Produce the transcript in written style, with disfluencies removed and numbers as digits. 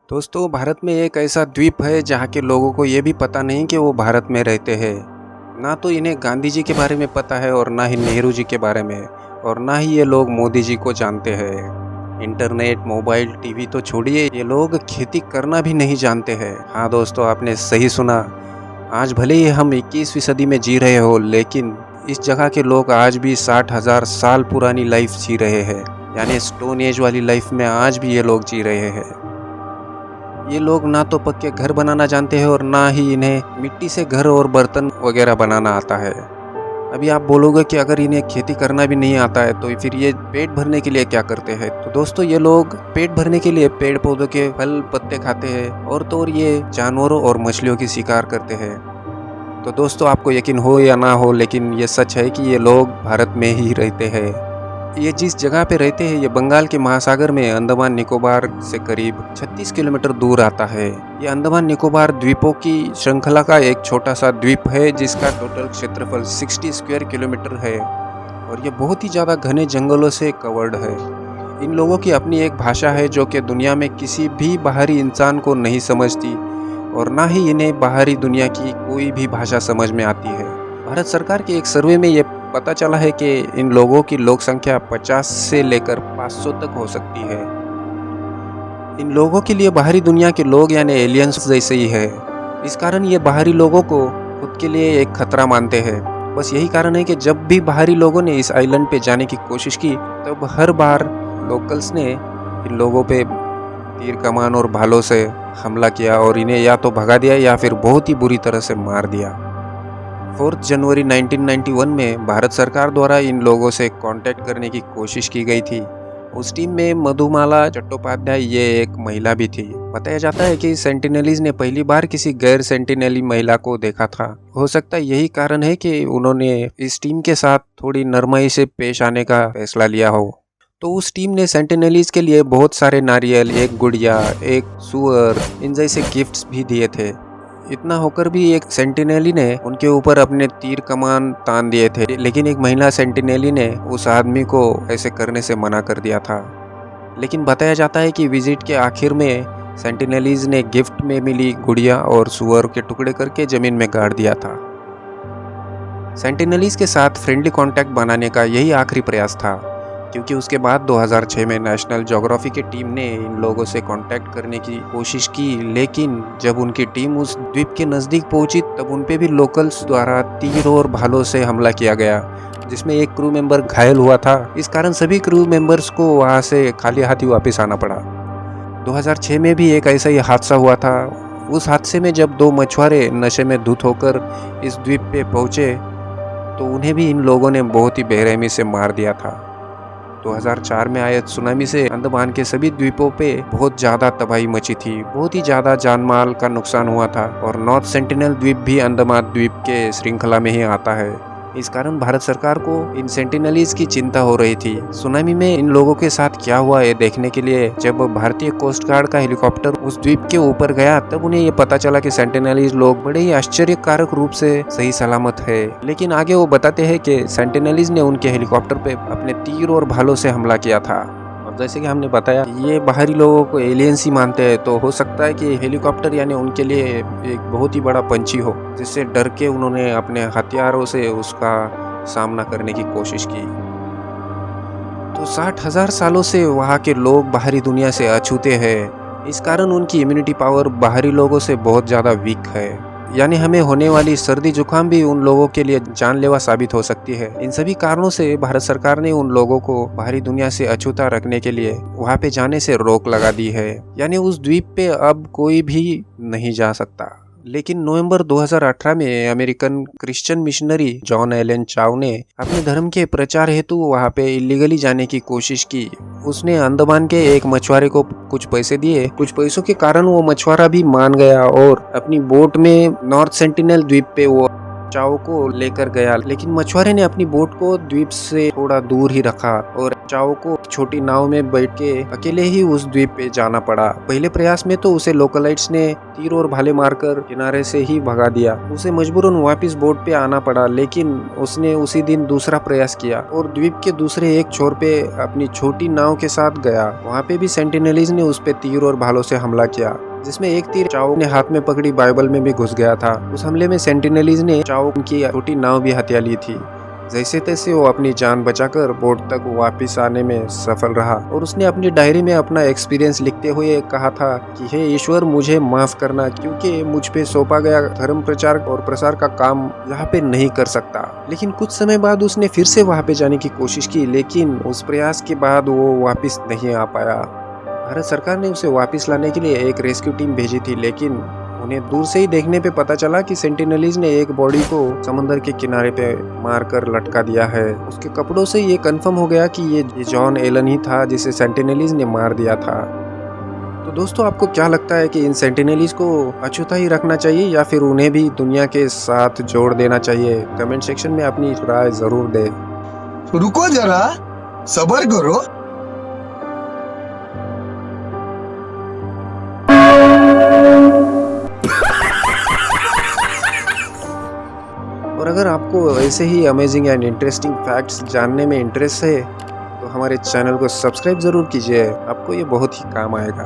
दोस्तों, भारत में एक ऐसा द्वीप है जहाँ के लोगों को ये भी पता नहीं कि वो भारत में रहते हैं। ना तो इन्हें गांधी जी के बारे में पता है और ना ही नेहरू जी के बारे में, और ना ही ये लोग मोदी जी को जानते हैं। इंटरनेट, मोबाइल, टीवी तो छोड़िए, ये लोग खेती करना भी नहीं जानते हैं। हाँ दोस्तों, आपने सही सुना। आज भले ही हम 21वीं सदी में जी रहे हो, लेकिन इस जगह के लोग आज भी 60,000 साल पुरानी लाइफ जी रहे हैं। यानी स्टोन एज वाली लाइफ में आज भी ये लोग जी रहे हैं। ये लोग ना तो पक्के घर बनाना जानते हैं और ना ही इन्हें मिट्टी से घर और बर्तन वगैरह बनाना आता है। अभी आप बोलोगे कि अगर इन्हें खेती करना भी नहीं आता है तो फिर ये पेट भरने के लिए क्या करते हैं? तो दोस्तों, ये लोग पेट भरने के लिए पेड़ पौधों के फल पत्ते खाते हैं, और तो और ये जानवरों और मछलियों की शिकार करते हैं। तो दोस्तों, आपको यकीन हो या ना हो, लेकिन ये सच है कि ये लोग भारत में ही रहते हैं। ये जिस जगह पे रहते हैं, ये बंगाल के महासागर में अंडमान निकोबार से करीब 36 किलोमीटर दूर आता है। ये अंडमान निकोबार द्वीपों की श्रृंखला का एक छोटा सा द्वीप है, जिसका टोटल क्षेत्रफल 60 स्क्वायर किलोमीटर है, और ये बहुत ही ज़्यादा घने जंगलों से कवर्ड है। इन लोगों की अपनी एक भाषा है जो कि दुनिया में किसी भी बाहरी इंसान को नहीं समझती, और ना ही इन्हें बाहरी दुनिया की कोई भी भाषा समझ में आती है। भारत सरकार के एक सर्वे में ये पता चला है कि इन लोगों की लोक संख्या 50 से लेकर 500 तक हो सकती है। इन लोगों के लिए बाहरी दुनिया के लोग यानी एलियंस जैसे ही है। इस कारण ये बाहरी लोगों को खुद के लिए एक खतरा मानते हैं। बस यही कारण है कि जब भी बाहरी लोगों ने इस आइलैंड पे जाने की कोशिश की, तब हर बार लोकल्स ने इन लोगों पे तीर कमान और भालों से हमला किया और इन्हें या तो भगा दिया या फिर बहुत ही बुरी तरह से मार दिया। 4 जनवरी 1991 में भारत सरकार द्वारा इन लोगों से कांटेक्ट करने की कोशिश की गई थी। उस टीम में मधुमाला चट्टोपाध्याय ये एक महिला भी थी। बताया जाता है कि सेंटिनलीज ने पहली बार किसी गैर सेंटिनली महिला को देखा था। हो सकता है यही कारण है कि उन्होंने इस टीम के साथ थोड़ी नरमाई से पेश आने का फैसला लिया हो। तो उस टीम ने सेंटिनलीज के लिए बहुत सारे नारियल, एक गुड़िया, एक सुअर, इन जैसे गिफ्ट्स भी दिए थे। इतना होकर भी एक सेंटिनेली ने उनके ऊपर अपने तीर कमान तान दिए थे, लेकिन एक महिला सेंटिनेली ने उस आदमी को ऐसे करने से मना कर दिया था। लेकिन बताया जाता है कि विजिट के आखिर में सेंटिनेलीज ने गिफ्ट में मिली गुड़िया और सुअर के टुकड़े करके जमीन में गाड़ दिया था। सेंटिनेलीज के साथ फ्रेंडली कांटेक्ट बनाने का यही आखिरी प्रयास था, क्योंकि उसके बाद 2006 में नेशनल ज्योग्राफी की टीम ने इन लोगों से कांटेक्ट करने की कोशिश की, लेकिन जब उनकी टीम उस द्वीप के नज़दीक पहुंची, तब उन पे भी लोकल्स द्वारा तीर और भालों से हमला किया गया, जिसमें एक क्रू मेंबर घायल हुआ था। इस कारण सभी क्रू मेंबर्स को वहां से खाली हाथी वापस आना पड़ा। 2006 में भी एक ऐसा ही हादसा हुआ था। उस हादसे में जब 2 मछुआरे नशे में धुत होकर इस द्वीप पे पहुंचे, तो उन्हें भी इन लोगों ने बहुत ही बेरहमी से मार दिया था। 2004 में आए सुनामी से अंडमान के सभी द्वीपों पे बहुत ज्यादा तबाही मची थी। बहुत ही ज्यादा जानमाल का नुकसान हुआ था, और नॉर्थ सेंटिनल द्वीप भी अंडमान द्वीप के श्रृंखला में ही आता है। इस कारण भारत सरकार को इन सेंटिनलीज की चिंता हो रही थी। सुनामी में इन लोगों के साथ क्या हुआ है देखने के लिए जब भारतीय कोस्ट गार्ड का हेलीकॉप्टर उस द्वीप के ऊपर गया, तब उन्हें ये पता चला कि सेंटिनलीज लोग बड़े ही आश्चर्यकारक रूप से सही सलामत है। लेकिन आगे वो बताते हैं कि सेंटिनलीज ने उनके हेलीकॉप्टर पे अपने तीर और भालों से हमला किया था। और जैसे कि हमने बताया, ये बाहरी लोगों को एलियंस ही मानते हैं, तो हो सकता है कि हेलीकॉप्टर यानी उनके लिए एक बहुत ही बड़ा पंछी हो, जिससे डर के उन्होंने अपने हथियारों से उसका सामना करने की कोशिश की। तो 60,000 सालों से वहाँ के लोग बाहरी दुनिया से अछूते हैं। इस कारण उनकी इम्यूनिटी पावर बाहरी लोगों से बहुत ज़्यादा वीक है। यानी हमें होने वाली सर्दी जुकाम भी उन लोगों के लिए जानलेवा साबित हो सकती है। इन सभी कारणों से भारत सरकार ने उन लोगों को बाहरी दुनिया से अछूता रखने के लिए वहाँ पे जाने से रोक लगा दी है। यानी उस द्वीप पे अब कोई भी नहीं जा सकता। लेकिन नवंबर 2018 में American Christian missionary John Allen चाव ने अपने धर्म के प्रचार हेतु वहाँ पे इलीगली जाने की कोशिश की। उसने अंडमान के एक मछुआरे को कुछ पैसे दिए। कुछ पैसों के कारण वो मछुआरा भी मान गया और अपनी बोट में नॉर्थ सेंटिनल द्वीप पे वो चाओ को लेकर गया, लेकिन मछुआरे ने अपनी बोट को द्वीप से थोड़ा दूर ही रखा और चाओ को छोटी नाव में बैठ के अकेले ही उस द्वीप पे जाना पड़ा। पहले प्रयास में तो उसे लोकलाइट्स ने तीर और भाले मारकर किनारे से ही भगा दिया। उसे मजबूरन वापस बोट पे आना पड़ा, लेकिन उसने उसी दिन दूसरा प्रयास किया और द्वीप के दूसरे एक छोर पे अपनी छोटी नाव के साथ गया। वहाँ पे भी सेंटिनेलीज ने उस पे तीर और भालों से हमला किया, जिसमें एक तीर चाओ ने हाथ में पकड़ी बाइबल में भी घुस गया था। उस हमले में सेंटिनेलीज ने चाओ की छोटी नाव भी हत्या ली थी। जैसे तैसे वो अपनी जान बचाकर बोट तक वापस आने में सफल रहा और उसने अपनी डायरी में अपना एक्सपीरियंस लिखते हुए कहा था कि हे ईश्वर, मुझे माफ करना, क्योंकि मुझ पे सौंपा गया धर्म प्रचार और प्रसार का काम यहाँ पे नहीं कर सकता। लेकिन कुछ समय बाद उसने फिर से वहाँ पे जाने की कोशिश की, लेकिन उस प्रयास के बाद वो वापस नहीं आ पाया। भारत सरकार ने उसे वापस लाने के लिए एक रेस्क्यू टीम भेजी थी, लेकिन उन्हें दूर से ही देखने पे पता चला कि सेंटिनेलीज ने एक बॉडी को समुद्र के किनारे पे मारकर लटका दिया है। उसके कपड़ों से ये कंफर्म हो गया कि ये जॉन एलन ही था जिसे सेंटिनेलीज ने मार दिया था। तो दोस्तों, आपको क्या लगता है कि इन सेंटिनेलीज को अछूता ही रखना चाहिए या फिर उन्हें भी दुनिया के साथ जोड़ देना चाहिए? कमेंट सेक्शन में अपनी राय जरूर दें। रुको जरा, सब्र करो। और अगर आपको ऐसे ही अमेजिंग एंड इंटरेस्टिंग फैक्ट्स जानने में इंटरेस्ट है तो हमारे चैनल को सब्सक्राइब ज़रूर कीजिए, आपको ये बहुत ही काम आएगा।